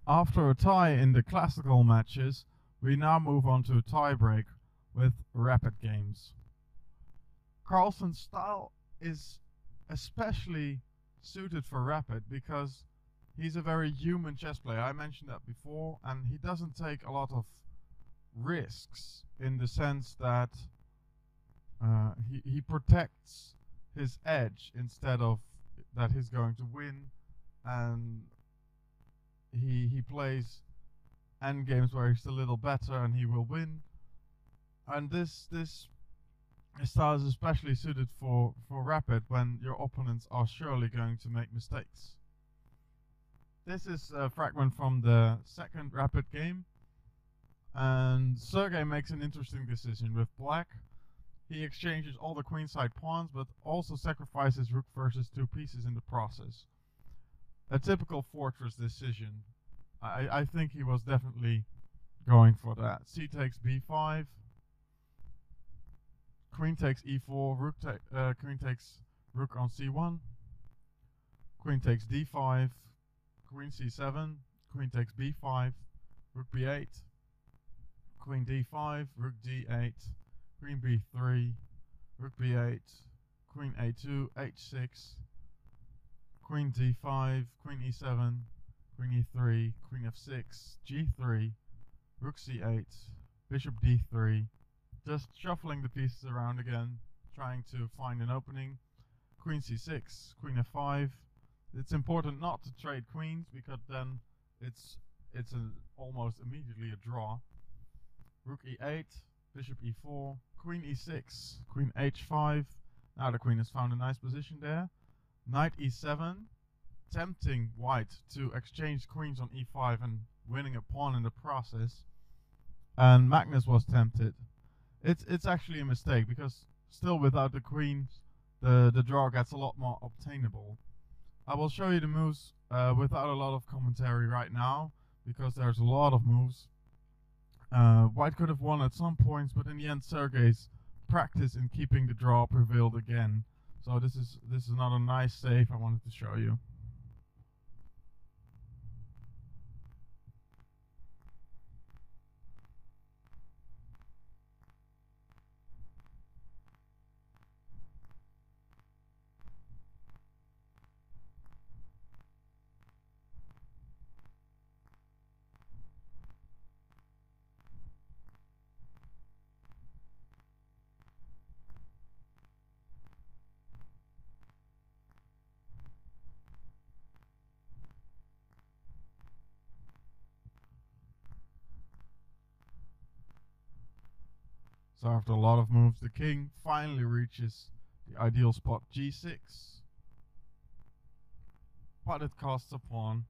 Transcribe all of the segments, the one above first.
After a tie in the classical matches, we now move on to a tiebreak with rapid games. Carlsen's style is especially suited for rapid because he's a very human chess player. I mentioned that before, and he doesn't take a lot of risks in the sense that he protects his edge instead of that he's going to win, and he plays end games where he's a little better and he will win. And this style is especially suited for rapid when your opponents are surely going to make mistakes. This is a fragment from the second rapid game, and Sergey makes an interesting decision with black. He exchanges all the queenside pawns, but also sacrifices rook versus 2 pieces in the process. A typical fortress decision. I think he was definitely going for that. C takes b5. Queen takes e4. Queen takes rook on c1. Queen takes d5. Queen c7. Queen takes b5. Rook b8. Queen d5. Rook d8. Queen b3. Rook b8. Queen a2. h6. Queen d5. Queen e7. Queen e3. Queen f6. g3. Rook c8. Bishop d3. Just shuffling the pieces around again, trying to find an opening. Queen c6, queen f5. It's important not to trade queens because then it's almost immediately a draw. Rook e8, bishop e4, queen e6, queen h5. Now the queen has found a nice position there. Knight e7, tempting white to exchange queens on e5 and winning a pawn in the process. And Magnus was tempted. It's actually a mistake because still without the queen, the draw gets a lot more obtainable. I will show you the moves without a lot of commentary right now because there's a lot of moves. White could have won at some points, but in the end Sergey's practice in keeping the draw prevailed again. So this is another nice save I wanted to show you. So after a lot of moves, the king finally reaches the ideal spot g6, but it costs a pawn.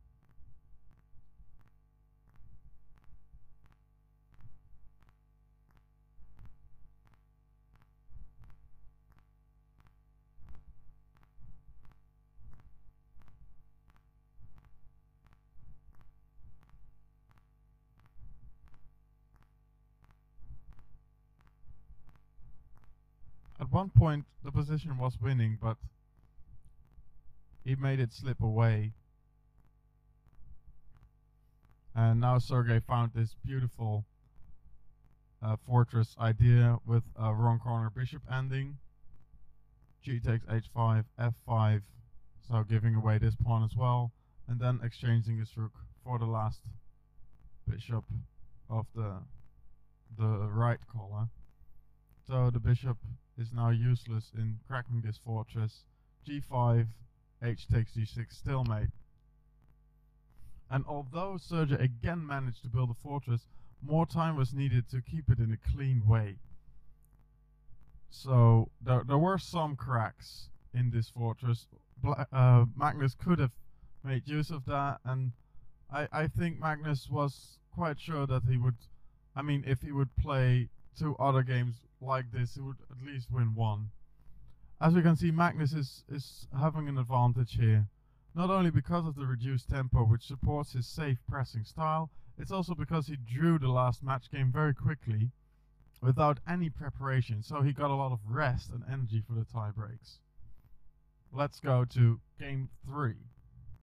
At one point the position was winning, but he made it slip away. And now Sergey found this beautiful fortress idea with a wrong corner bishop ending. G takes h5, f5, so giving away this pawn as well, and then exchanging his rook for the last bishop of the right color. So the bishop is now useless in cracking this fortress. g5, h takes g6, stalemate. And although Sergey again managed to build a fortress, more time was needed to keep it in a clean way. So there were some cracks in this fortress. Magnus could have made use of that, and I think Magnus was quite sure that he would, if he would play 2 other games like this, he would at least win 1. As we can see, Magnus is having an advantage here. Not only because of the reduced tempo, which supports his safe pressing style, it's also because he drew the last match game very quickly, without any preparation, so he got a lot of rest and energy for the tie breaks. Let's go to game 3.